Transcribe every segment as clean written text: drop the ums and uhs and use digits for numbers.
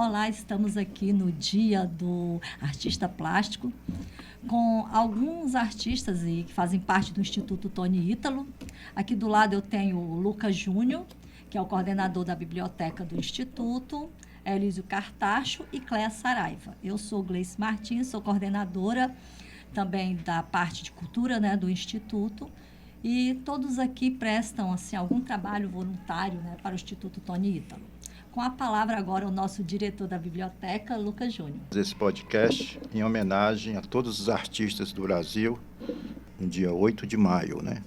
Olá, estamos aqui no Dia do Artista Plástico com alguns artistas que fazem parte do Instituto Tony Ítalo. Aqui do lado eu tenho o Lucas Júnior, que é o coordenador da biblioteca do Instituto, Elísio Cartacho e Cléa Saraiva. Eu sou Gleice Martins, sou coordenadora também da parte de cultura, né, do Instituto, e todos aqui prestam assim, algum trabalho voluntário, né, para o Instituto Tony Ítalo. Com a palavra agora o nosso diretor da biblioteca, Lucas Júnior. Esse podcast em homenagem a todos os artistas do Brasil, no dia 8 de maio, né?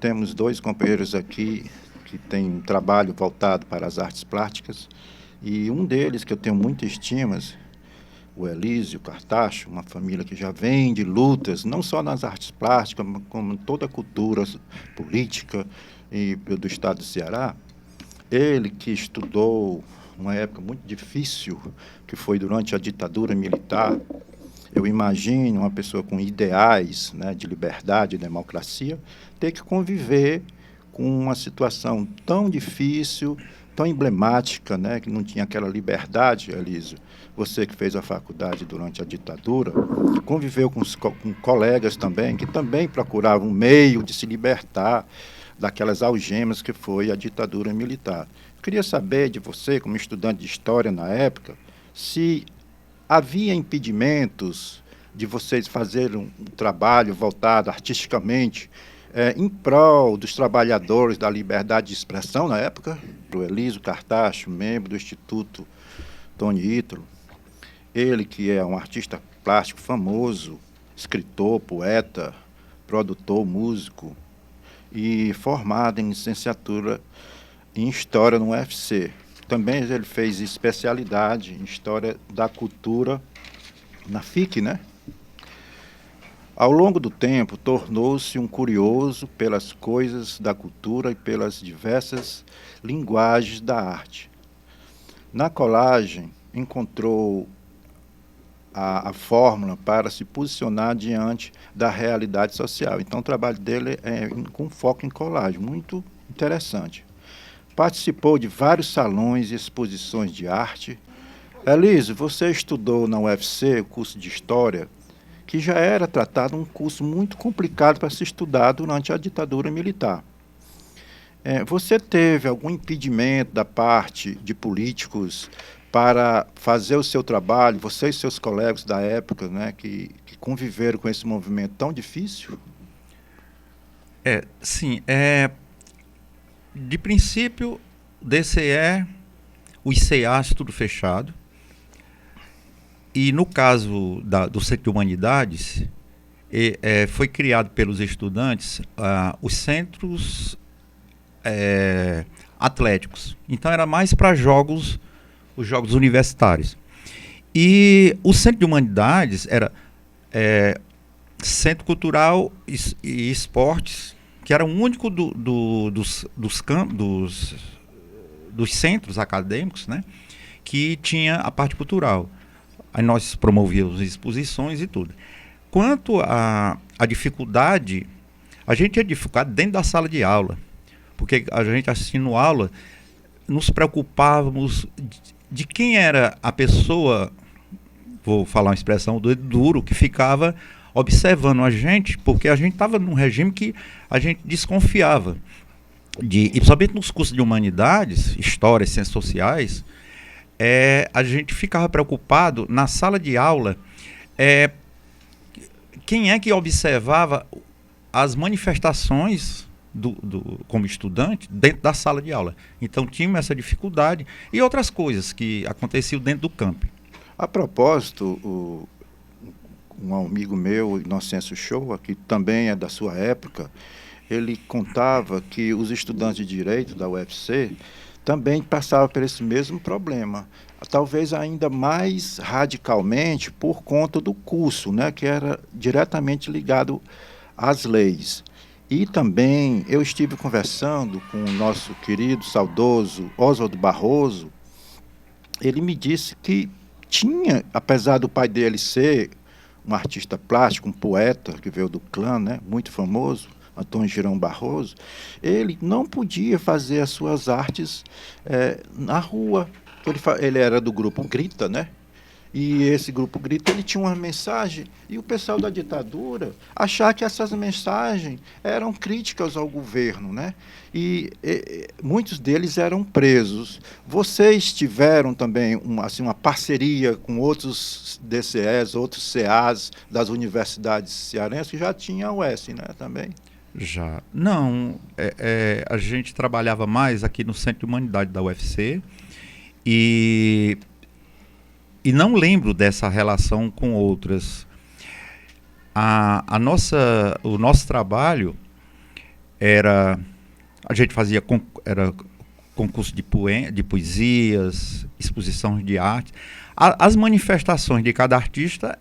Temos dois companheiros aqui que têm um trabalho voltado para as artes plásticas, e um deles, que eu tenho muita estima, o Elísio Cartacho, uma família que já vem de lutas, não só nas artes plásticas, como em toda a cultura política do estado do Ceará. Ele que estudou uma época muito difícil, que foi durante a ditadura militar. Eu imagino uma pessoa com ideais, né, de liberdade e democracia ter que conviver com uma situação tão difícil, tão emblemática, né, que não tinha aquela liberdade, Elísio. Você que fez a faculdade durante a ditadura, conviveu com colegas também, que também procuravam um meio de se libertar daquelas algemas que foi a ditadura militar. Queria saber de você, como estudante de história na época, se havia impedimentos de vocês fazerem um trabalho voltado artisticamente em prol dos trabalhadores da liberdade de expressão na época. O Elísio Cartacho, membro do Instituto Tony Ítalo, ele que é um artista plástico famoso, escritor, poeta, produtor, músico, e formado em licenciatura em História no UFC. Também ele fez especialidade em História da Cultura na FIC, né? Ao longo do tempo, tornou-se um curioso pelas coisas da cultura e pelas diversas linguagens da arte. Na colagem, encontrou a fórmula para se posicionar diante da realidade social. Então, o trabalho dele é com foco em colagem, muito interessante. Participou de vários salões e exposições de arte. Elísio, você estudou na UFC o curso de História, que já era tratado um curso muito complicado para se estudar durante a ditadura militar. Você teve algum impedimento da parte de políticos para fazer o seu trabalho, você e seus colegas da época, né, que conviveram com esse movimento tão difícil? Sim. De princípio, DCE, o ICEAS, tudo fechado. E no caso do Centro de Humanidades, foi criado pelos estudantes os centros atléticos. Então era mais para os jogos universitários. E o Centro de Humanidades era Centro Cultural e Esportes, que era o único dos centros acadêmicos, né, que tinha a parte cultural. Aí nós promovíamos exposições e tudo. Quanto à dificuldade, a gente tinha dificuldade dentro da sala de aula, porque a gente assistindo aula, nos preocupávamos de quem era a pessoa, vou falar uma expressão do duro, que ficava observando a gente, porque a gente estava num regime que a gente desconfiava. E principalmente nos cursos de humanidades, história, ciências sociais, a gente ficava preocupado na sala de aula, quem é que observava as manifestações como estudante dentro da sala de aula. Então tínhamos essa dificuldade e outras coisas que aconteciam dentro do campo. A propósito, um amigo meu, Inocêncio Shoa, que também é da sua época, ele contava que os estudantes de Direito da UFC também passavam por esse mesmo problema, talvez ainda mais radicalmente por conta do curso, né, que era diretamente ligado às leis. E também eu estive conversando com o nosso querido, saudoso Oswaldo Barroso. Ele me disse que tinha, apesar do pai dele ser um artista plástico, um poeta que veio do clã, né, muito famoso, Antônio Girão Barroso, ele não podia fazer as suas artes na rua, Então ele era do grupo Grita, né? E esse grupo Grita, ele tinha uma mensagem, e o pessoal da ditadura achava que essas mensagens eram críticas ao governo, né? E muitos deles eram presos. Vocês tiveram também uma parceria com outros DCEs, outros CAs das universidades cearenses, que já tinha a UES, né, também? Já. Não, a gente trabalhava mais aqui no Centro de Humanidade da UFC e não lembro dessa relação com outras. O nosso trabalho era... A gente fazia era concurso de poesias, exposições de arte. As manifestações de cada artista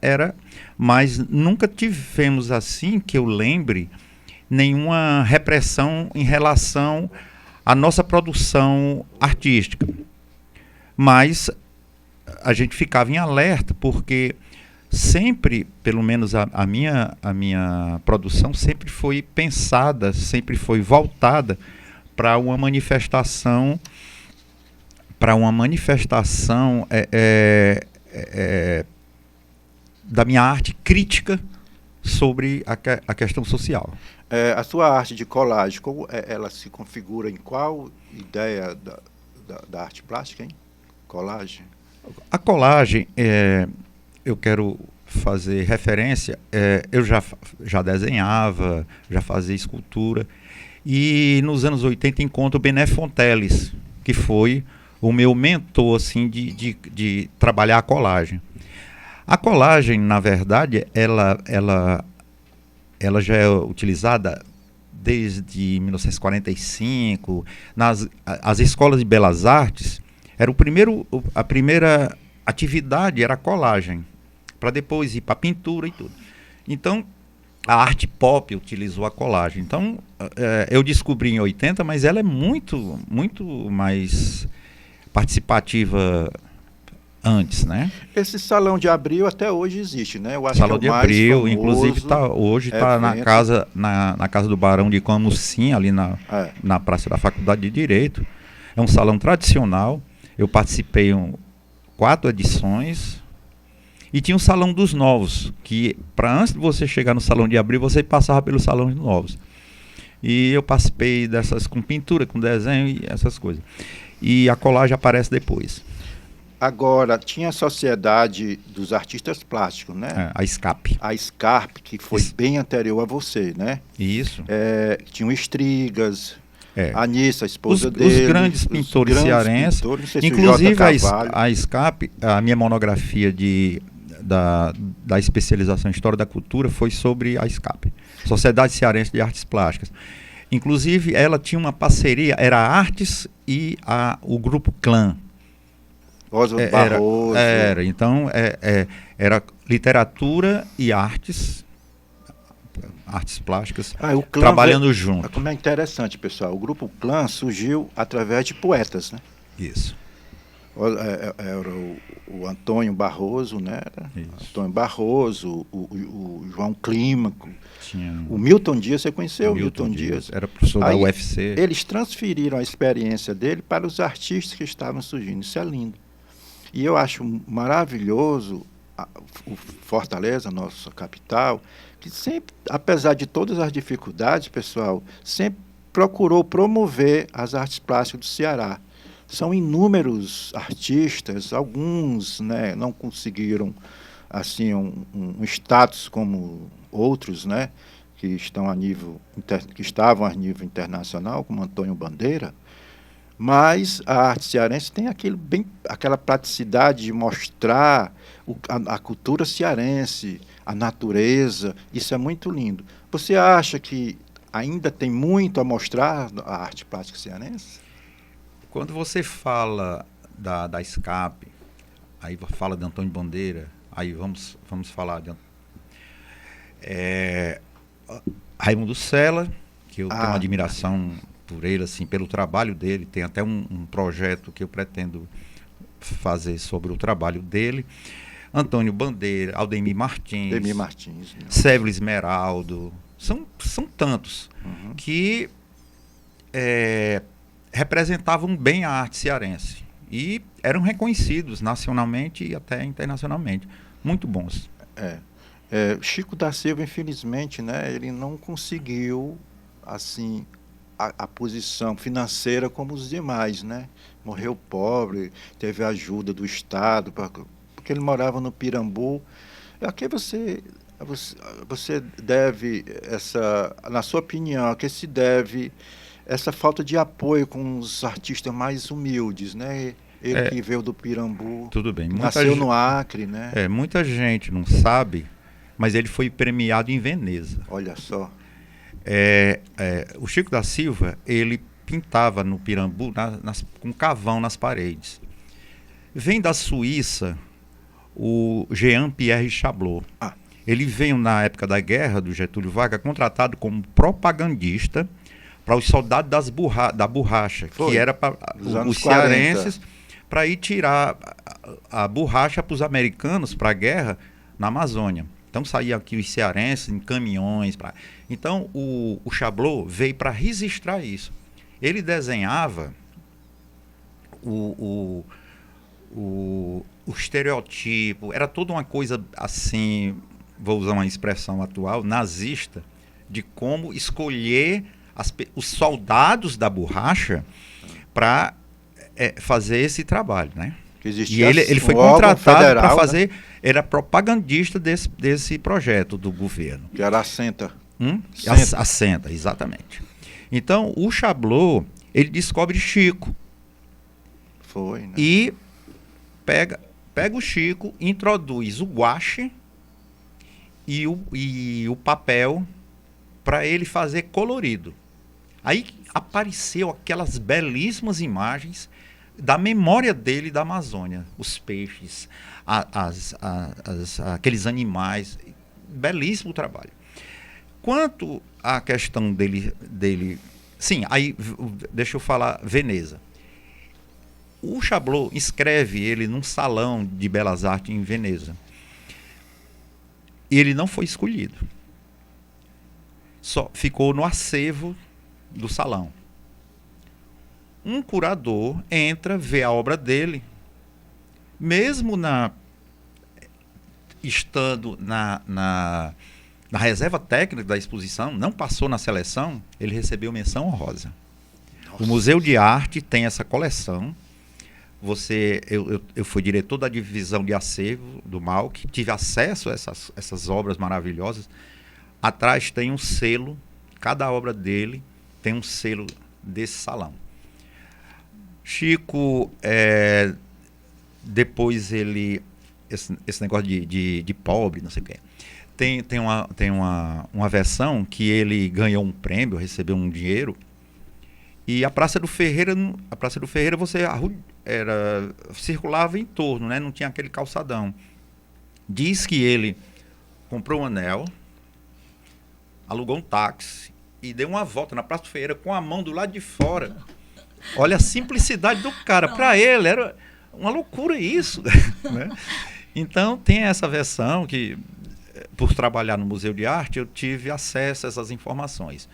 mas nunca tivemos, assim, que eu lembre, nenhuma repressão em relação à nossa produção artística. Mas a gente ficava em alerta, porque sempre, pelo menos a minha produção sempre foi pensada, sempre foi voltada para uma manifestação da minha arte crítica sobre a questão social. A sua arte de colagem, ela se configura em qual ideia da arte plástica, hein? Colagem? A colagem, eu quero fazer referência, eu já desenhava, já fazia escultura, e nos anos 80 encontro o Bené Fonteles, que foi o meu mentor assim, de trabalhar a colagem. A colagem, na verdade, ela já é utilizada desde 1945, as escolas de belas artes. A primeira atividade era a colagem, para depois ir para a pintura e tudo. Então, a arte pop utilizou a colagem. Então, eu descobri em 80, mas ela é muito, muito mais participativa antes, né? Esse Salão de Abril até hoje existe, né? Eu acho Salão que é o de mais Abril, famoso inclusive hoje está na casa do Barão de Camusim, ali na Praça da Faculdade de Direito. É um salão tradicional. Eu participei 4 edições. E tinha um Salão dos Novos, que antes de você chegar no Salão de Abril, você passava pelo Salão dos Novos. E eu participei dessas com pintura, com desenho e essas coisas. E a colagem aparece depois. Agora, tinha a Sociedade dos Artistas Plásticos, né? A SCAP. A SCARP, que foi bem anterior a você, né? Isso. Tinha o Estrigas, a Anissa, a esposa os dele. Grandes pintores cearenses. Inclusive a SCAP, a minha monografia da especialização em História da Cultura foi sobre a SCAP, Sociedade Cearense de Artes Plásticas. Inclusive, ela tinha uma parceria, era a Artes e o Grupo Clã. Oswald Barroso. Então, era literatura e artes plásticas, trabalhando junto. Como é interessante, pessoal. O Grupo Clã surgiu através de poetas, né? Isso. Era o Antônio Barroso, né? Antônio Barroso, o João Clímaco, o Milton Dias. Você conheceu o Milton Dias? Era professor da UFC. Eles transferiram a experiência dele para os artistas que estavam surgindo. Isso é lindo. E eu acho maravilhoso o Fortaleza, nossa capital, que sempre, apesar de todas as dificuldades, pessoal, sempre procurou promover as artes plásticas do Ceará. São inúmeros artistas, alguns, né, não conseguiram assim um status como outros, né, que estavam a nível internacional, como Antônio Bandeira. Mas a arte cearense tem aquela praticidade de mostrar a cultura cearense, a natureza. Isso é muito lindo. Você acha que ainda tem muito a mostrar a arte plástica cearense? Quando você fala da SCAP, aí fala de Antônio Bandeira, aí vamos falar de Raimundo Sela, que eu tenho uma admiração por ele, assim, pelo trabalho dele. Tem até um projeto que eu pretendo fazer sobre o trabalho dele. Antônio Bandeira, Aldemir Martins, né? Sérgio Esmeraldo, são tantos que representavam bem a arte cearense. e eram reconhecidos nacionalmente e até internacionalmente. Muito bons. Chico da Silva, infelizmente, né, ele não conseguiu assim a posição financeira como os demais, né? Morreu pobre, teve ajuda do Estado, porque ele morava no Pirambu. A que você deve na sua opinião, a que se deve essa falta de apoio com os artistas mais humildes, né? Ele que veio do Pirambu, Tudo bem. nasceu no Acre, né? Muita gente não sabe, mas ele foi premiado em Veneza. Olha só. O Chico da Silva, ele pintava no Pirambu com carvão nas paredes. Vem da Suíça o Jean-Pierre Chablot. Ele veio na época da guerra do Getúlio Vargas, contratado como propagandista para os soldados da borracha, que era para os cearenses, para ir tirar a borracha para os americanos para a guerra na Amazônia. Então saíam aqui os cearenses em caminhões. Então o Chablot veio para registrar isso. Ele desenhava o estereotipo, era toda uma coisa assim, vou usar uma expressão atual, nazista, de como escolher os soldados da borracha para fazer esse trabalho, né? E ele foi contratado para fazer, né? Era propagandista desse projeto do governo. Que era a Senta. A Senta, exatamente. Então, o Chablot, ele descobre Chico. Foi, né? E pega o Chico, introduz o guache e o papel para ele fazer colorido. Aí apareceu aquelas belíssimas imagens da memória dele da Amazônia, os peixes, aqueles animais, belíssimo trabalho. Quanto à questão dele, sim, aí deixa eu falar Veneza. O Chablot escreve ele num salão de belas artes em Veneza. E ele não foi escolhido. Só ficou no acervo do salão. Um curador entra, vê a obra dele, mesmo estando na reserva técnica da exposição, não passou na seleção, ele recebeu menção honrosa. Nossa. O Museu de Arte tem essa coleção. Eu fui diretor da divisão de acervo do MAUC, tive acesso a essas obras maravilhosas. Atrás tem um selo, cada obra dele tem um selo desse salão. Chico, depois esse negócio de pobre, não sei o quê. Tem uma versão que ele ganhou um prêmio, recebeu um dinheiro, e a Praça do Ferreira você circulava em torno, né? Não tinha aquele calçadão. Diz que ele comprou um anel, alugou um táxi e deu uma volta na Praça do Ferreira com a mão do lado de fora. Olha a simplicidade do cara. Para ele era uma loucura isso. Né? Então tem essa versão que, por trabalhar no Museu de Arte, eu tive acesso a essas informações.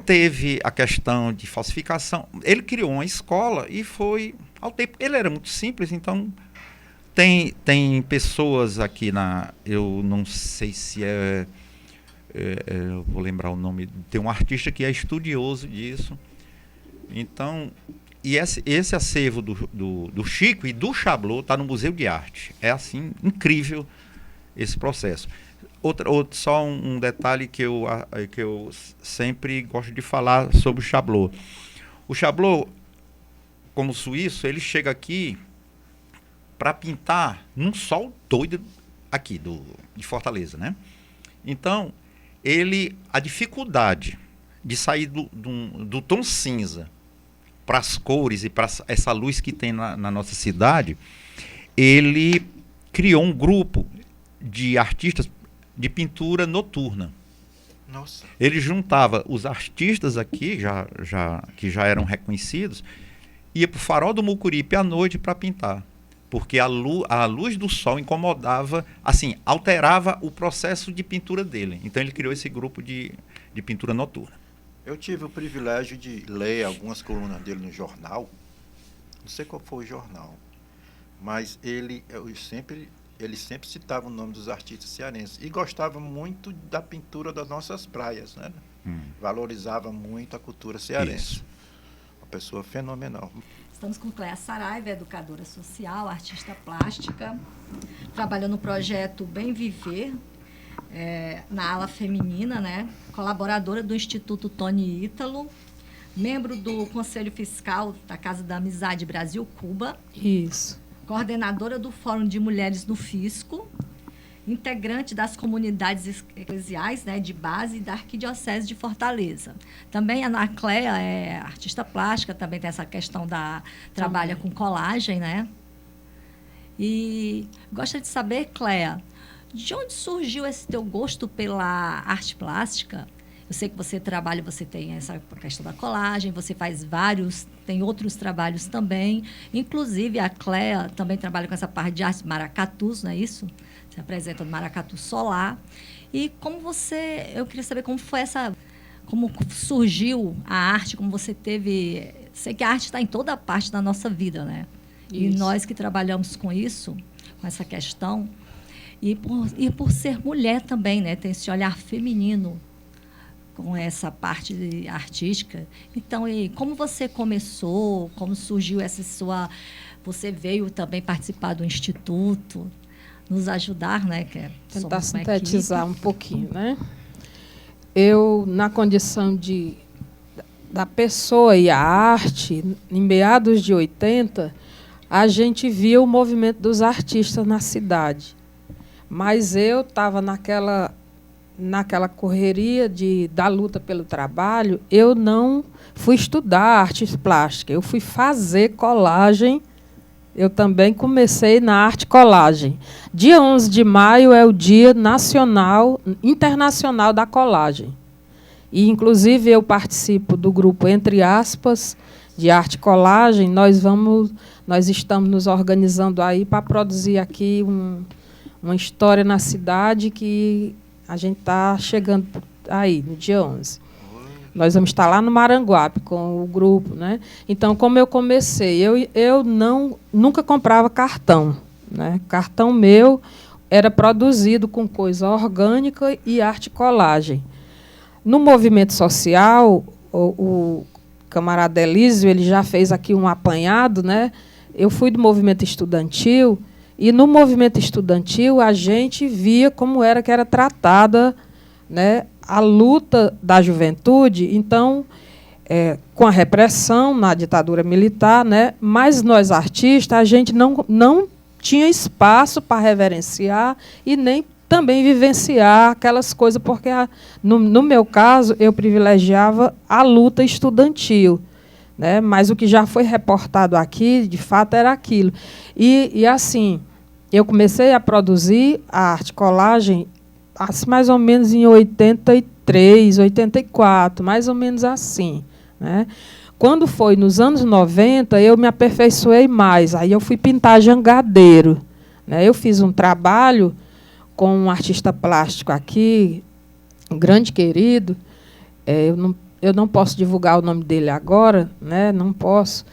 Teve a questão de falsificação. Ele criou uma escola e foi ao tempo. Ele era muito simples, então tem pessoas aqui eu não sei se eu vou lembrar o nome. Tem um artista que é estudioso disso. Então, e esse acervo do Chico e do Chablot está no Museu de Arte. É assim, incrível esse processo. Só um detalhe que eu sempre gosto de falar sobre o Chablot. O Chablot, como suíço, ele chega aqui para pintar num sol doido aqui de Fortaleza, né? Então, a dificuldade de sair do tom cinza para as cores e para essa luz que tem na nossa cidade, ele criou um grupo de artistas de pintura noturna. Nossa. Ele juntava os artistas aqui, que já eram reconhecidos, ia para o Farol do Mucuripe à noite para pintar, porque a luz do sol incomodava, assim, alterava o processo de pintura dele. Então ele criou esse grupo de pintura noturna. Eu tive o privilégio de ler algumas colunas dele no jornal, não sei qual foi o jornal, mas ele sempre citava o nome dos artistas cearenses e gostava muito da pintura das nossas praias, né? Valorizava muito a cultura cearense. Isso. Uma pessoa fenomenal. Estamos com Cléa Saraiva, educadora social, artista plástica, trabalhando no projeto Bem Viver, na ala feminina, né? Colaboradora do Instituto Tony Ítalo, membro do Conselho Fiscal da Casa da Amizade Brasil-Cuba. Isso. Coordenadora do Fórum de Mulheres no Fisco, integrante das comunidades eclesiais, né, de base da Arquidiocese de Fortaleza. Também a Ana Cléa é artista plástica, também tem essa questão trabalha com colagem, né? E gostaria de saber, Cléa, de onde surgiu esse teu gosto pela arte plástica? Eu sei que você trabalha, você tem essa questão da colagem, você faz tem outros trabalhos também. Inclusive, a Cléa também trabalha com essa parte de artes maracatus, não é isso? Você apresenta no Maracatu Solar. E eu queria saber como surgiu a arte, como você teve... Sei que a arte está em toda parte da nossa vida, né? Isso. E nós que trabalhamos com isso, com essa questão, e por ser mulher também, né? Tem esse olhar feminino com essa parte artística. Então, como você começou? Como surgiu essa sua... Você veio também participar do Instituto, nos ajudar, né? Tentar sintetizar um pouquinho, né? Eu, na condição da pessoa e a arte, em meados de 80, a gente via o movimento dos artistas na cidade. Mas eu estava naquela correria da luta pelo trabalho, eu não fui estudar artes plásticas, eu fui fazer colagem. Eu também comecei na arte colagem. Dia 11 de maio é o Dia Internacional da Colagem. E, inclusive, eu participo do grupo, entre aspas, de arte colagem. Nós estamos nos organizando aí para produzir aqui uma história na cidade que a gente está chegando aí, no dia 11. Nós vamos estar lá no Maranguape com o grupo, né? Então, como eu comecei, eu nunca comprava cartão, né? Cartão meu era produzido com coisa orgânica e arte colagem. No movimento social, o camarada Elísio, ele já fez aqui um apanhado, né? Eu fui do movimento estudantil e no movimento estudantil a gente via como era que era tratada, né, a luta da juventude, então, com a repressão na ditadura militar, né, mas nós, artistas, a gente não tinha espaço para reverenciar e nem também vivenciar aquelas coisas, porque, no meu caso, eu privilegiava a luta estudantil, né, mas o que já foi reportado aqui, de fato, era aquilo. E assim, eu comecei a produzir a arte colagem assim, mais ou menos em 83, 84, mais ou menos assim, né? Quando foi nos anos 90, eu me aperfeiçoei mais. Aí eu fui pintar jangadeiro, né? Eu fiz um trabalho com um artista plástico aqui, um grande querido. Eu não posso divulgar o nome dele agora, né? Não posso.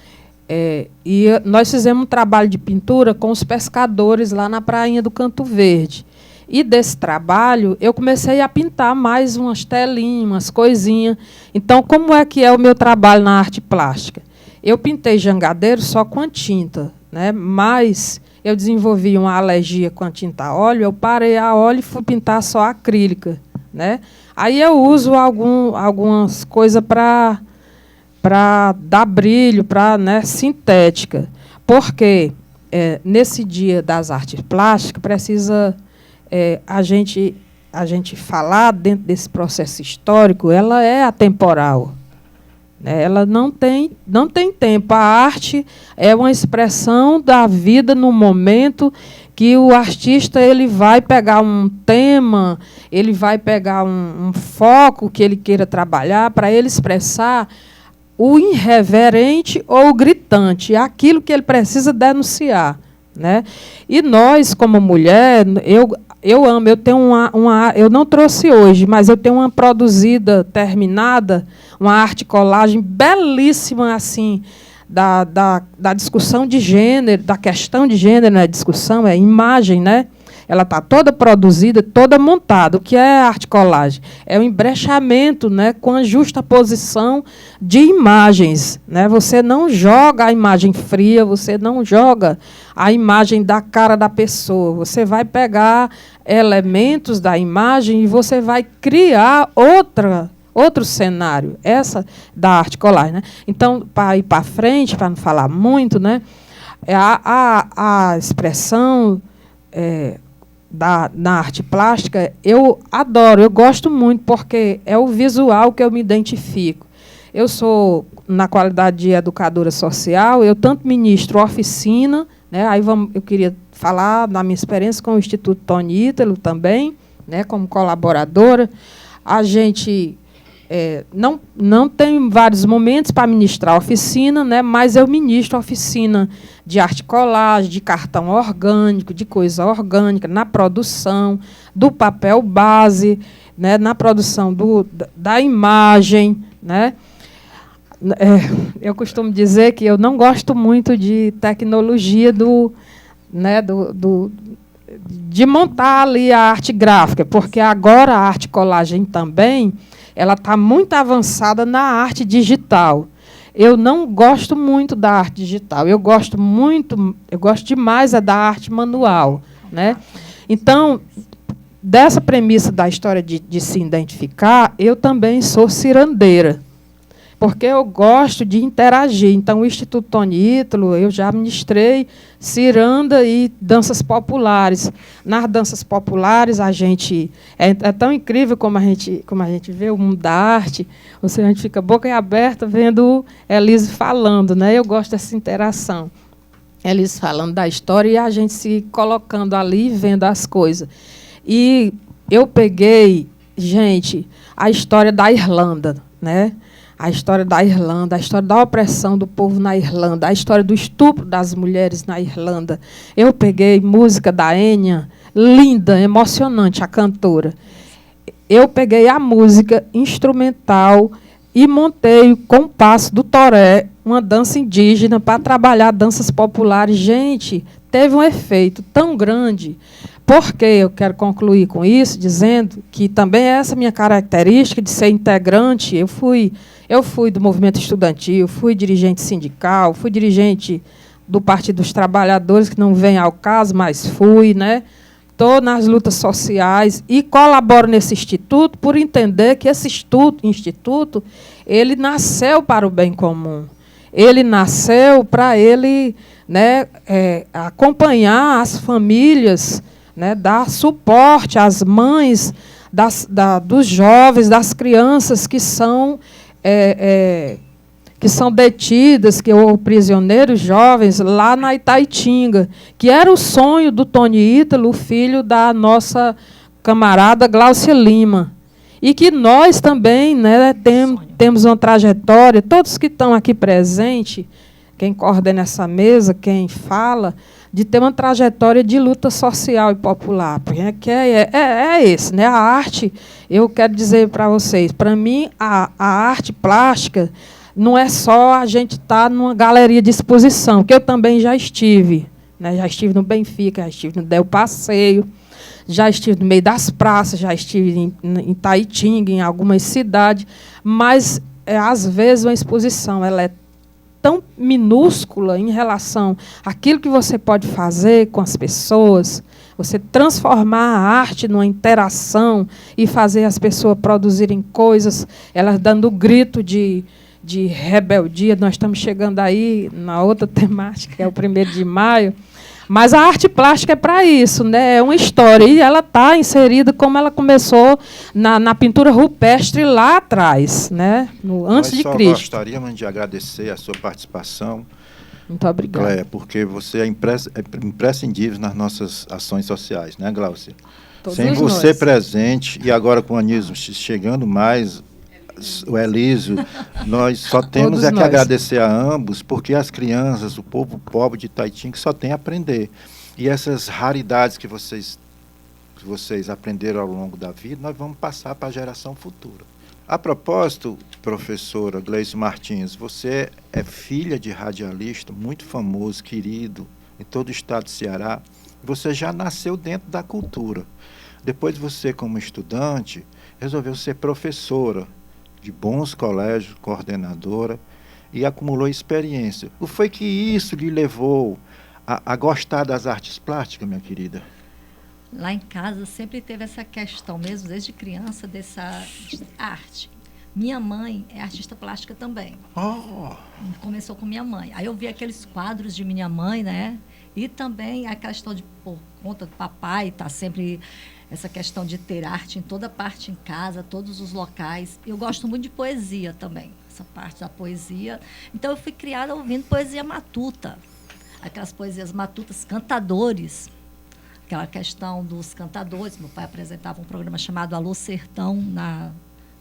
E nós fizemos um trabalho de pintura com os pescadores lá na prainha do Canto Verde. E desse trabalho, eu comecei a pintar mais umas telinhas, umas coisinhas. Então, como é que é o meu trabalho na arte plástica? Eu pintei jangadeiro só com a tinta, né? Mas eu desenvolvi uma alergia com a tinta a óleo, eu parei a óleo e fui pintar só acrílica, né? Aí eu uso algumas coisas para dar brilho, né, sintética. Porque nesse Dia das Artes Plásticas precisa... a gente falar dentro desse processo histórico, ela é atemporal, né? Ela não tem tempo. A arte é uma expressão da vida no momento que o artista ele vai pegar um tema, ele vai pegar um foco que ele queira trabalhar para ele expressar o irreverente ou o gritante, aquilo que ele precisa denunciar, né? E nós, como mulher, eu amo, eu tenho eu não trouxe hoje, mas eu tenho uma produzida, terminada, uma arte colagem belíssima, assim, da discussão de gênero, da questão de gênero na discussão, é imagem, né? Ela está toda produzida, toda montada. O que é arte colagem? É o embrechamento, né, com a justa posição de imagens. Né? Você não joga a imagem fria, você não joga a imagem da cara da pessoa. Você vai pegar elementos da imagem e você vai criar outro cenário. Essa da arte colagem. Né? Então, para ir para frente, para não falar muito, né, a expressão... na arte plástica, eu adoro, eu gosto muito, porque é o visual que eu me identifico. Eu sou, na qualidade de educadora social, eu tanto ministro oficina, né, eu queria falar da minha experiência com o Instituto Tony Ítalo também, né, como colaboradora. A gente não tem vários momentos para ministrar oficina, né, mas eu ministro oficina de arte colagem, de cartão orgânico, de coisa orgânica, na produção do papel base, né, na produção da imagem. Né. Eu costumo dizer que eu não gosto muito de tecnologia de montar ali a arte gráfica, porque agora a arte colagem também ela está muito avançada na arte digital. Eu não gosto muito da arte digital. Eu gosto demais da arte manual. Né? Então, dessa premissa da história de se identificar, eu também sou cirandeira, porque eu gosto de interagir. Então, o Instituto Tony Ítalo, eu já ministrei ciranda e danças populares. Nas danças populares, a gente é tão incrível como a gente vê o mundo da arte. Ou seja, a gente fica boca aberta vendo Elise falando. Né? Eu gosto dessa interação. Elise falando da história e a gente se colocando ali, vendo as coisas. E eu peguei, gente, a história da Irlanda, né? A história da Irlanda, a história da opressão do povo na Irlanda, a história do estupro das mulheres na Irlanda. Eu peguei música da Enya, linda, emocionante, a cantora. Eu peguei a música instrumental e montei o compasso do toré, uma dança indígena, para trabalhar danças populares. Gente, teve um efeito tão grande. Porque eu quero concluir com isso, dizendo que também essa minha característica de ser integrante, eu fui do movimento estudantil, fui dirigente sindical, fui dirigente do Partido dos Trabalhadores, que não vem ao caso, mas fui, né? Estou nas lutas sociais e colaboro nesse instituto por entender que esse instituto ele nasceu para o bem comum. Ele nasceu para ele, né, acompanhar as famílias, né, dar suporte às mães dos jovens, das crianças que são detidas, ou prisioneiros jovens, lá na Itaitinga, que era o sonho do Tony Ítalo, o filho da nossa camarada Gláucia Lima. E que nós também, né, temos uma trajetória, todos que estão aqui presentes, quem coordena essa mesa, quem fala, de ter uma trajetória de luta social e popular. Porque é esse, né? A arte, eu quero dizer para vocês, para mim, a arte plástica não é só a gente estar numa galeria de exposição, que eu também já estive. Né? Já estive no Benfica, já estive no Del Passeio, já estive no meio das praças, já estive em Itaitinga, em algumas cidades, mas, às vezes, uma exposição ela é tão minúscula em relação àquilo que você pode fazer com as pessoas, você transformar a arte numa interação e fazer as pessoas produzirem coisas, elas dando o grito de rebeldia. Nós estamos chegando aí na outra temática, que é o 1º de maio. Mas a arte plástica é para isso, né? É uma história. E ela está inserida como ela começou na pintura rupestre lá atrás, né? Antes de Cristo. Nós gostaríamos de agradecer a sua participação. Muito obrigada. Cléia, porque você é imprescindível nas nossas ações sociais, né, Gláucia? Sem você presente, e agora com o Anísio chegando mais, o Elísio, nós só temos que agradecer a ambos, porque as crianças, o povo pobre de Itaitinga, só tem a aprender. E essas raridades que vocês aprenderam ao longo da vida, nós vamos passar para a geração futura. A propósito, professora Gleice Martins, você é filha de radialista muito famoso, querido, em todo o estado do Ceará. Você já nasceu dentro da cultura. Depois você, como estudante, resolveu ser professora de bons colégios, coordenadora, e acumulou experiência. O que foi que isso lhe levou a gostar das artes plásticas, minha querida? Lá em casa sempre teve essa questão, mesmo desde criança, dessa arte. Minha mãe é artista plástica também. Oh. Começou com minha mãe. Aí eu vi aqueles quadros de minha mãe, né? E também a questão de, por conta do papai, tá sempre essa questão de ter arte em toda parte em casa, todos os locais. Eu gosto muito de poesia também, essa parte da poesia. Então eu fui criada ouvindo poesia matuta. Aquelas poesias matutas, cantadores. Aquela questão dos cantadores. Meu pai apresentava um programa chamado Alô Sertão,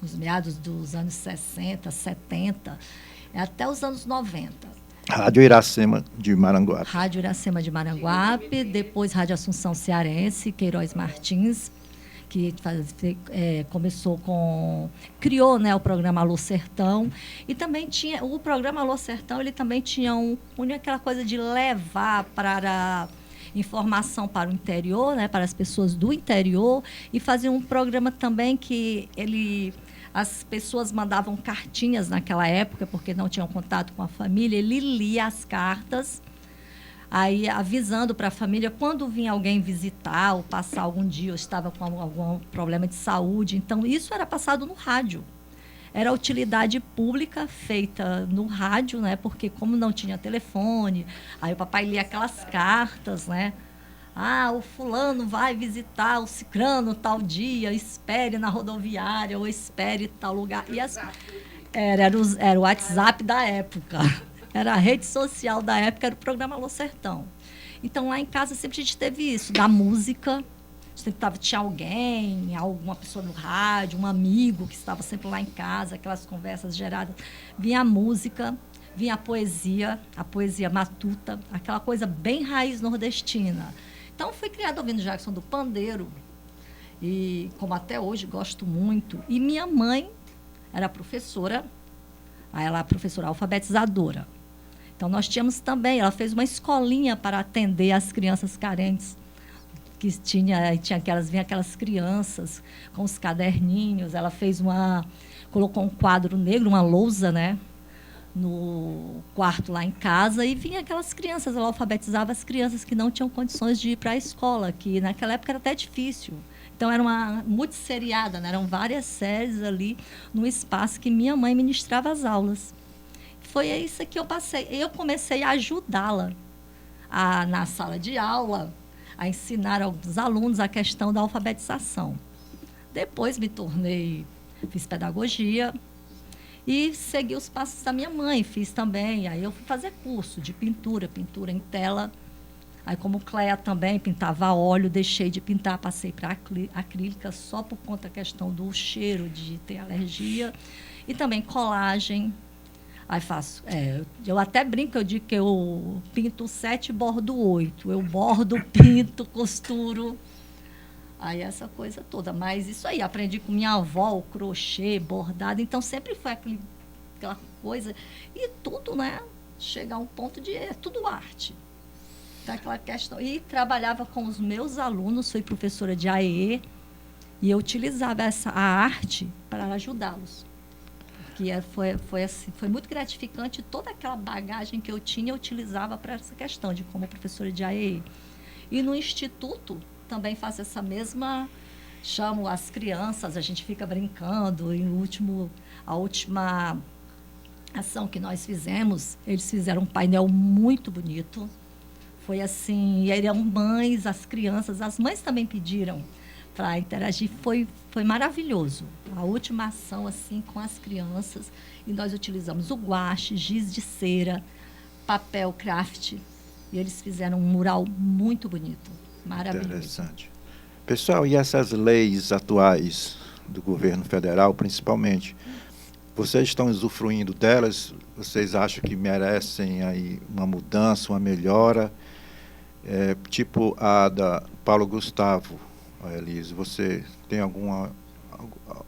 nos meados dos anos 60, 70, até os anos 90. Rádio Iracema de Maranguape. Rádio Iracema de Maranguape, depois Rádio Assunção Cearense, Queiroz Martins, que criou, né, o programa Alô Sertão. E também tinha, o programa Alô Sertão, ele também tinha aquela coisa de levar para informação para o interior, né, para as pessoas do interior, e fazia um programa também que as pessoas mandavam cartinhas naquela época, porque não tinham contato com a família, ele lia as cartas, aí avisando para a família quando vinha alguém visitar ou passar algum dia, ou estava com algum problema de saúde. Então, isso era passado no rádio. Era utilidade pública feita no rádio, né? Porque como não tinha telefone, aí o papai lia aquelas cartas, né? Ah, o fulano vai visitar o cicrano tal dia, espere na rodoviária ou espere em tal lugar. E era o WhatsApp da época, era a rede social da época, era o programa Alô Sertão. Então, lá em casa sempre a gente teve isso, da música. Sempre tinha alguém, alguma pessoa no rádio, um amigo que estava sempre lá em casa, aquelas conversas geradas. Vinha a música, vinha a poesia matuta, aquela coisa bem raiz nordestina. Então, fui criada ouvindo Jackson do Pandeiro, e como até hoje gosto muito. E minha mãe era professora, ela é professora alfabetizadora. Então, nós tínhamos também, ela fez uma escolinha para atender as crianças carentes, que vinha aquelas crianças com os caderninhos. Ela colocou um quadro negro, uma lousa, né, no quarto lá em casa, e vinha aquelas crianças. Ela alfabetizava as crianças que não tinham condições de ir para a escola, que naquela época era até difícil. Então, era uma multisseriada, né? Eram várias séries ali no espaço que minha mãe ministrava as aulas. Foi isso que eu passei. Eu comecei a ajudá-la na sala de aula, a ensinar aos alunos a questão da alfabetização. Depois fiz pedagogia e segui os passos da minha mãe, fiz também. Aí eu fui fazer curso de pintura em tela. Aí, como Cléa também pintava a óleo, deixei de pintar, passei para acrílica só por conta da questão do cheiro, de ter alergia. E também colagem. Aí faço, eu até brinco, eu digo que eu pinto 7 e bordo 8. Eu bordo, pinto, costuro. Aí essa coisa toda. Mas isso aí, aprendi com minha avó, o crochê, bordado. Então sempre foi aquela coisa. E tudo, né? Chegar a um ponto de tudo arte. Então, aquela questão. E trabalhava com os meus alunos, fui professora de AE, e eu utilizava a arte para ajudá-los. Foi muito gratificante. Toda aquela bagagem que eu tinha, eu utilizava para essa questão de como professora de AE. E no instituto também faço essa mesma, chamo as crianças, a gente fica brincando. E a última ação que nós fizemos, eles fizeram um painel muito bonito. Foi assim, e eram mães, as crianças, as mães também pediram para interagir. Foi maravilhoso. A última ação, assim, com as crianças. E nós utilizamos o guache, giz de cera, papel craft. E eles fizeram um mural muito bonito. Maravilhoso. Interessante. Pessoal, e essas leis atuais do governo federal, principalmente, vocês estão usufruindo delas? Vocês acham que merecem aí uma mudança, uma melhora? Tipo a da Paulo Gustavo, Elise, você tem alguma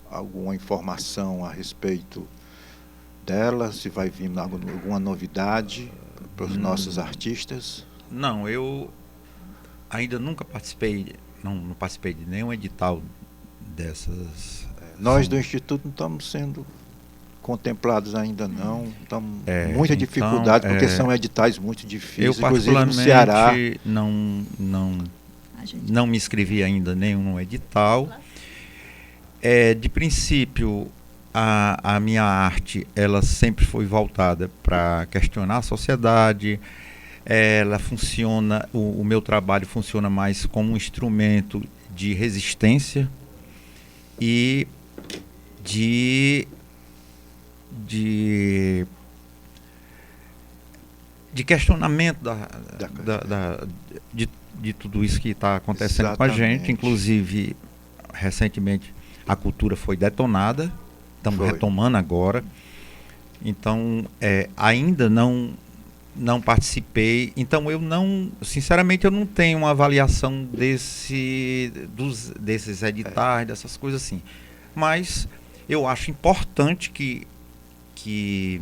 alguma informação a respeito dela? Se vai vir alguma novidade para os nossos artistas? Não, eu ainda nunca participei, não participei de nenhum edital dessas. Nós do Instituto não estamos sendo contemplados ainda não, estamos muita dificuldade, porque são editais muito difíceis, eu inclusive no particularmente Ceará. Não me inscrevi ainda em nenhum edital. De princípio, a minha arte ela sempre foi voltada para questionar a sociedade. Ela funciona, o meu trabalho funciona mais como um instrumento de resistência e de questionamento de tudo isso que está acontecendo. Exatamente. Com a gente. Inclusive, recentemente, a cultura foi detonada, estamos retomando agora. Então, ainda não participei. Então, sinceramente, eu não tenho uma avaliação desses editais, dessas coisas assim. Mas eu acho importante que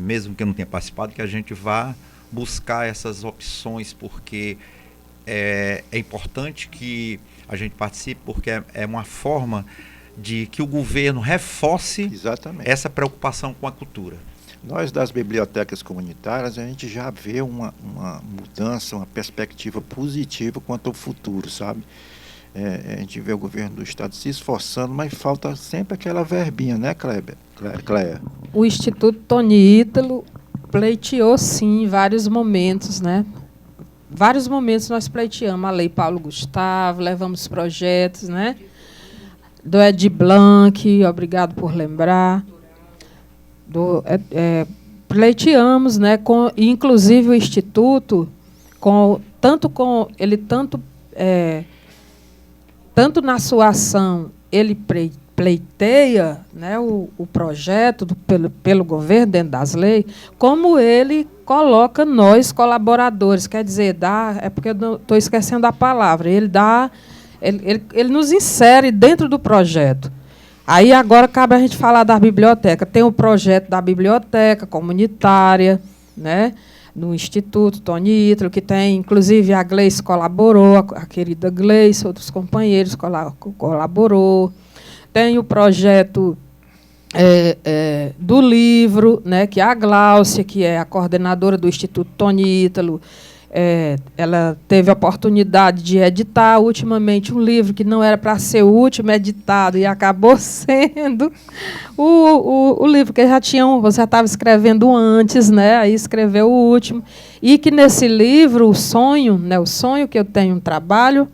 mesmo que eu não tenha participado, que a gente vá buscar essas opções, porque é importante que a gente participe, porque é uma forma de que o governo reforce Exatamente. essa preocupação com a cultura. Nós das bibliotecas comunitárias, a gente já vê uma mudança, uma perspectiva positiva quanto ao futuro, sabe? A gente vê o governo do estado se esforçando, mas falta sempre aquela verbinha, né, Cléia? O Instituto Tony Ítalo pleiteou, sim, em vários momentos, né? Vários momentos nós pleiteamos a Lei Paulo Gustavo, levamos projetos, né? Do Ed Blanc, obrigado por lembrar. Pleiteamos, né? Inclusive o Instituto, tanto na sua ação, ele pleiteia, né, o projeto pelo governo, dentro das leis, como ele coloca nós, colaboradores, quer dizer, é porque eu estou esquecendo a palavra, ele nos insere dentro do projeto. Aí agora cabe a gente falar da biblioteca. Tem o projeto da biblioteca comunitária, né, no Instituto Tony Ítalo, que tem, inclusive, a Gleice colaborou, a querida Gleice, outros companheiros colaborou. Tem o projeto do livro, né, que a Gláucia, que é a coordenadora do Instituto Tony Ítalo, ela teve a oportunidade de editar ultimamente um livro que não era para ser o último editado e acabou sendo o livro que você estava escrevendo antes, né? Aí escreveu o último. E que nesse livro, o sonho que eu tenho um trabalho,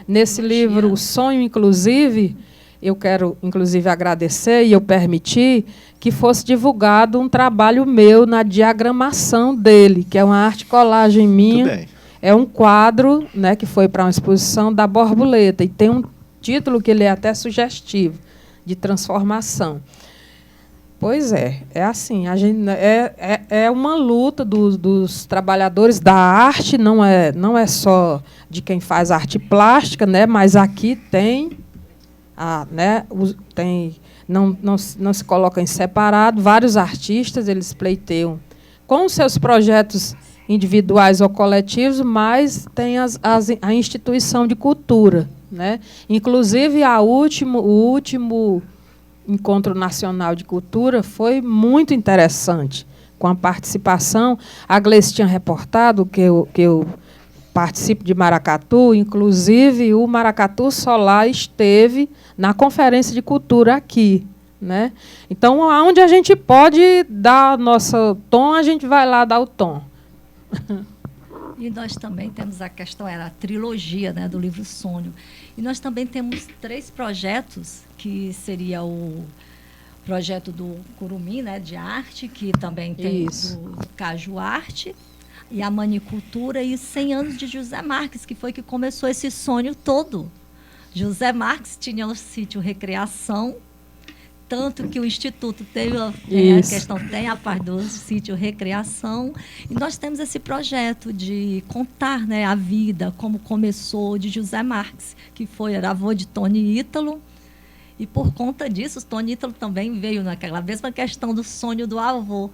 nesse livro, o sonho, inclusive, eu quero, inclusive, agradecer e eu permiti que fosse divulgado um trabalho meu na diagramação dele, que é uma arte colagem minha. É um quadro, né, que foi para uma exposição da borboleta, e tem um título que ele é até sugestivo, de transformação. Pois é assim, a gente, é uma luta dos trabalhadores da arte, não é só de quem faz arte plástica, né, mas aqui tem... não se coloca em separado, vários artistas eles pleiteiam com seus projetos individuais ou coletivos, mas tem a instituição de cultura, né? Inclusive o último Encontro Nacional de Cultura foi muito interessante, com a participação, a Gleice tinha reportado que eu participo de Maracatu, inclusive o Maracatu Solar esteve na Conferência de Cultura aqui, né? Então, aonde a gente pode dar nosso tom, a gente vai lá dar o tom. E nós também temos a questão, era a trilogia, né, do livro Sonho. E nós também temos 3 projetos, que seria o projeto do Curumim, né, de arte, que também tem do Caju Arte, e a Manicultura, e 100 anos de José Marques, que foi que começou esse sonho todo. José Marques tinha o sítio Recreação, tanto que o Instituto tem a parte do sítio Recreação, e nós temos esse projeto de contar, né, a vida, como começou, de José Marques, que era avô de Tony Ítalo, E por conta disso, o Tony Ítalo também veio naquela mesma questão do sonho do avô.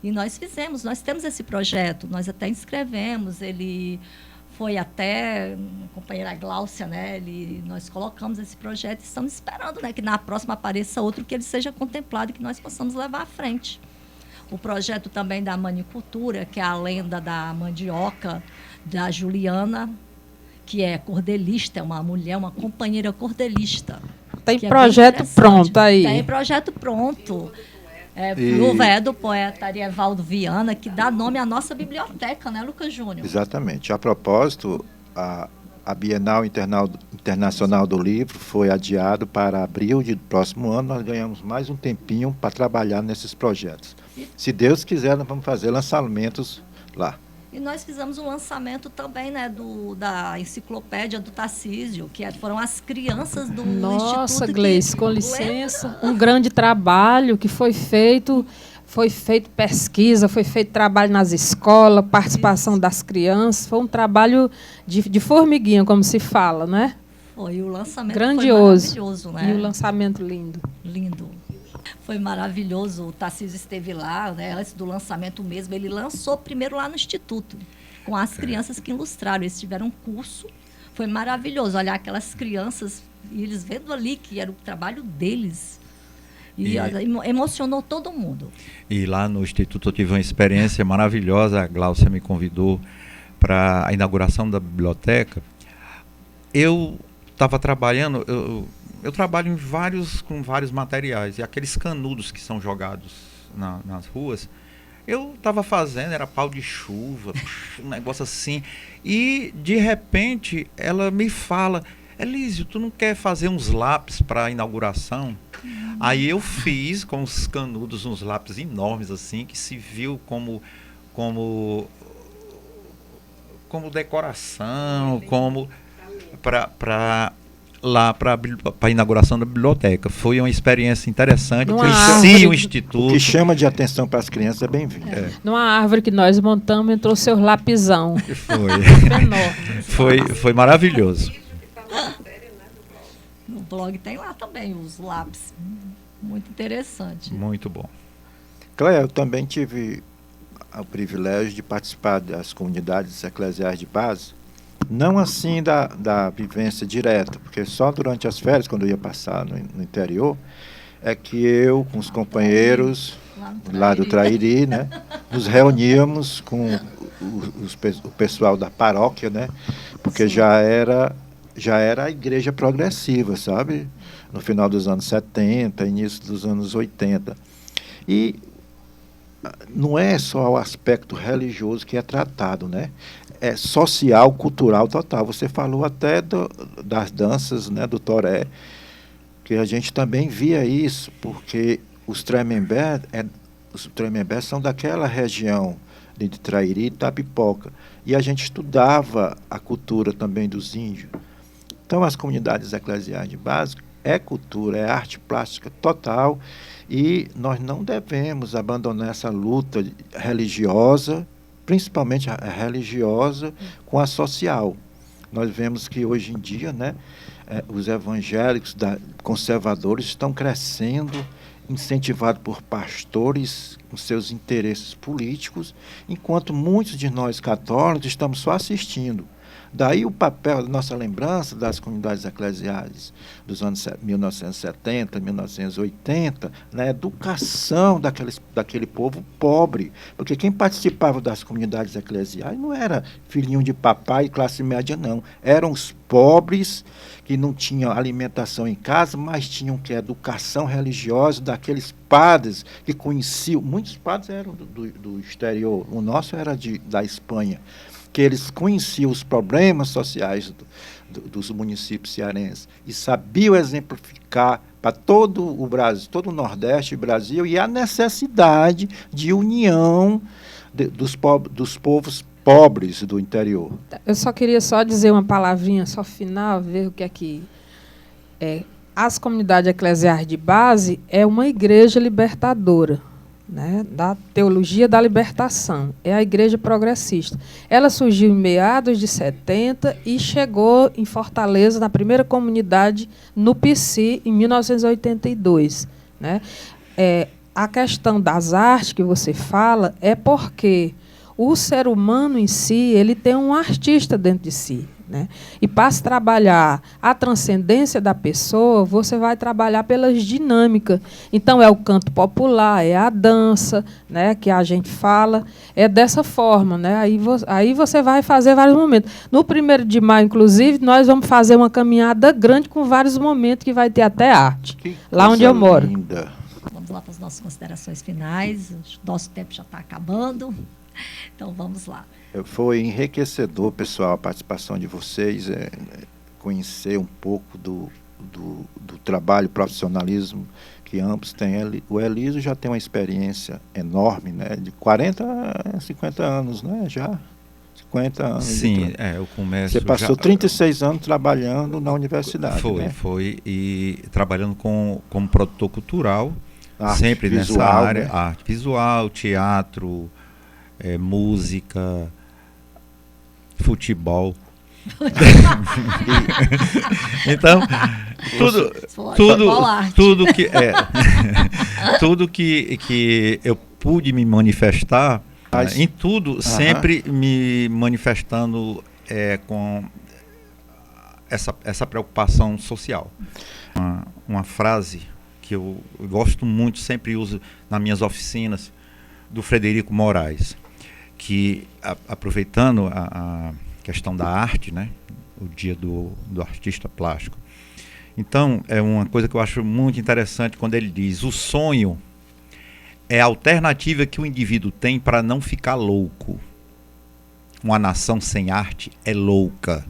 E nós temos esse projeto, nós até inscrevemos, ele foi até a companheira Gláucia, né? Nós colocamos esse projeto e estamos esperando, né, que na próxima apareça outro, que ele seja contemplado e que nós possamos levar à frente. O projeto também da manicultura, que é a lenda da mandioca, da Juliana, que é cordelista, é uma mulher, uma companheira cordelista. Tem projeto pronto aí. Tem projeto pronto. É do poeta Arievaldo Viana, que dá nome à nossa biblioteca, né, Lucas Júnior? Exatamente. A propósito, a Bienal Internacional do Livro foi adiado para abril do próximo ano. Nós ganhamos mais um tempinho para trabalhar nesses projetos. Se Deus quiser, nós vamos fazer lançamentos lá. E nós fizemos um lançamento também, né, da enciclopédia do Tarcísio, que foram as crianças do Instituto. Nossa, Gleice, com licença, um grande trabalho que foi feito pesquisa, foi feito trabalho nas escolas, participação das crianças, foi um trabalho de formiguinha, como se fala, né? Foi, o lançamento grandioso, foi maravilhoso, né? E o lançamento lindo. Lindo. Foi maravilhoso, o Tarcísio esteve lá, né, antes do lançamento mesmo, ele lançou primeiro lá no Instituto, com as crianças que ilustraram, eles tiveram um curso, foi maravilhoso, olhar aquelas crianças, e eles vendo ali que era o trabalho deles, e emocionou todo mundo. E lá no Instituto eu tive uma experiência maravilhosa, a Gláucia me convidou para a inauguração da biblioteca. Eu estava trabalhando... Eu trabalho com vários materiais, e aqueles canudos que são jogados nas ruas, eu estava fazendo, era pau de chuva, um negócio assim, e de repente ela me fala: Elísio, tu não quer fazer uns lápis para a inauguração? Aí eu fiz com os canudos uns lápis enormes assim, que se viu como decoração, como para a inauguração da biblioteca. Foi uma experiência interessante. Conheci o Instituto. O que chama de atenção para as crianças é bem-vindo. Numa árvore que nós montamos, entrou seu lapizão. Foi maravilhoso. No blog tem lá também os lápis. Muito interessante. Muito bom. Cléia, eu também tive o privilégio de participar das comunidades eclesiais de base. Não assim da vivência direta, porque só durante as férias, quando eu ia passar no interior, é que eu, com os companheiros lá do Trairi, né, nos reuníamos com o pessoal da paróquia, né, porque já era a igreja progressiva, sabe? No final dos anos 70, início dos anos 80. E não é só o aspecto religioso que é tratado, né? É social, cultural, total. Você falou até das danças, né, do toré, que a gente também via isso, porque os Tremembé são daquela região de Trairi e Itapipoca, e a gente estudava a cultura também dos índios. Então, as comunidades eclesiais de base é cultura, é arte plástica total, e nós não devemos abandonar essa luta religiosa, principalmente a religiosa, com a social. Nós vemos que hoje em dia, né, os evangélicos conservadores estão crescendo, incentivados por pastores com seus interesses políticos, enquanto muitos de nós católicos estamos só assistindo. Daí o papel, da nossa lembrança das comunidades eclesiais dos anos 1970, 1980, na educação daquele povo pobre. Porque quem participava das comunidades eclesiais não era filhinho de papai e classe média, não. Eram os pobres que não tinham alimentação em casa, mas tinham educação religiosa daqueles padres que conheciam. Muitos padres eram do exterior, o nosso era da Espanha, que eles conheciam os problemas sociais dos municípios cearenses e sabiam exemplificar para todo o Brasil, todo o Nordeste e Brasil, e a necessidade de união dos povos pobres do interior. Eu só queria dizer uma palavrinha só final, ver o que é que as comunidades eclesiais de base é uma igreja libertadora. né, da Teologia da Libertação. É a Igreja Progressista. Ela surgiu em meados de 70 e chegou em Fortaleza, na primeira comunidade, no PC, em 1982. Né? A questão das artes que você fala é porque o ser humano em si ele tem um artista dentro de si. Né? E para se trabalhar a transcendência da pessoa, você vai trabalhar pelas dinâmicas. Então, é o canto popular, é a dança, né, que a gente fala, é dessa forma. Né? Aí você vai fazer vários momentos. No 1º de maio, inclusive, nós vamos fazer uma caminhada grande com vários momentos que vai ter até arte, lá onde eu moro. Linda. Vamos lá para as nossas considerações finais. O nosso tempo já está acabando. Então, vamos lá. Foi enriquecedor, pessoal, a participação de vocês, conhecer um pouco do trabalho, profissionalismo que ambos têm. O Eliso já tem uma experiência enorme, né, de 40 a 50 anos, né, já. 50 anos. Sim, eu começo. Você passou 36 anos trabalhando na universidade. Foi. E trabalhando como produtor cultural, arte sempre visual, nessa área. Né? Arte visual, teatro, música, futebol. Então, tudo que eu pude me manifestar, em tudo, sempre me manifestando com essa preocupação social. Uma frase que eu gosto muito, sempre uso nas minhas oficinas, do Frederico Moraes, que, aproveitando a questão da arte, né, o dia do artista plástico. Então, é uma coisa que eu acho muito interessante quando ele diz: o sonho é a alternativa que o indivíduo tem para não ficar louco. Uma nação sem arte é louca.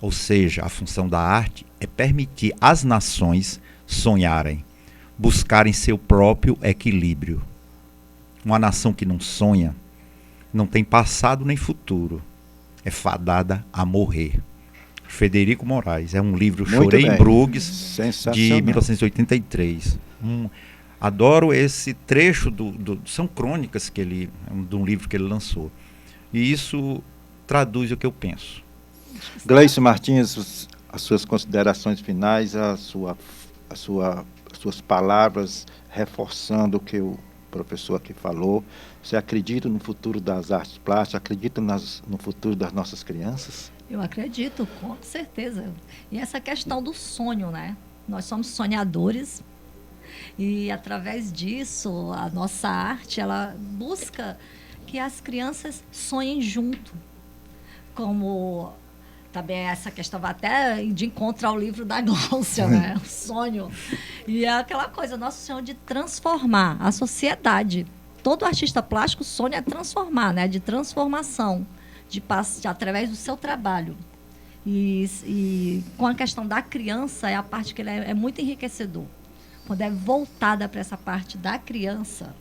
Ou seja, a função da arte é permitir às nações sonharem, buscarem seu próprio equilíbrio. Uma nação que não sonha não tem passado nem futuro. É fadada a morrer. Frederico Moraes. É um livro, Chorei em Bruges, de 1983. Adoro esse trecho são crônicas de um livro que ele lançou. E isso traduz o que eu penso. Gleice Martins, as suas considerações finais, as suas palavras, reforçando o que o professor aqui falou. Você acredita no futuro das artes plásticas? Acredita no futuro das nossas crianças? Eu acredito, com certeza. E essa questão do sonho, né? Nós somos sonhadores e, através disso, a nossa arte, ela busca que as crianças sonhem junto. Como também essa questão vai até de encontro ao livro da Gláucia, né? O sonho. E é aquela coisa, nosso sonho de transformar a sociedade. Todo artista plástico sonha transformar, né? De transformação, através do seu trabalho. E com a questão da criança, é a parte que ele é muito enriquecedor. Quando é voltada para essa parte da criança,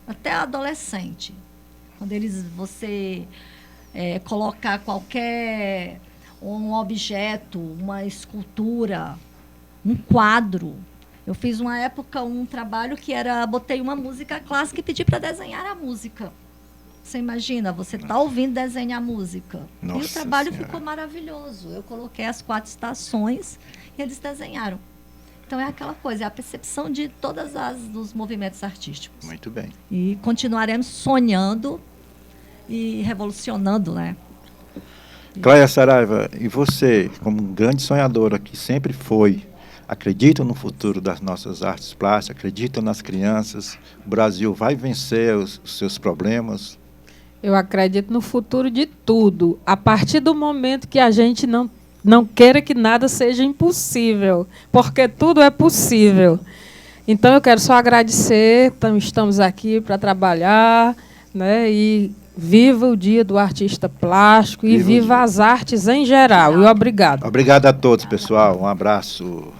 até adolescente. Quando você colocar qualquer um objeto, uma escultura, um quadro. Eu fiz uma época um trabalho que botei uma música clássica e pedi para desenhar a música. Você imagina, você está ouvindo desenhar a música. Nossa e o trabalho Senhora. ficou maravilhoso. Eu coloquei as 4 estações e eles desenharam. Então é aquela coisa, é a percepção de dos movimentos artísticos. Muito bem. E continuaremos sonhando e revolucionando, né? Cléia Saraiva, e você, como grande sonhadora que sempre foi, acredita no futuro das nossas artes plásticas, acredita nas crianças? O Brasil vai vencer os seus problemas? Eu acredito no futuro de tudo, a partir do momento que a gente não queira que nada seja impossível, porque tudo é possível. Então, eu quero só agradecer, estamos aqui para trabalhar, né, e viva o Dia do Artista Plástico e viva as artes em geral. E obrigado. Obrigado a todos, pessoal. Um abraço.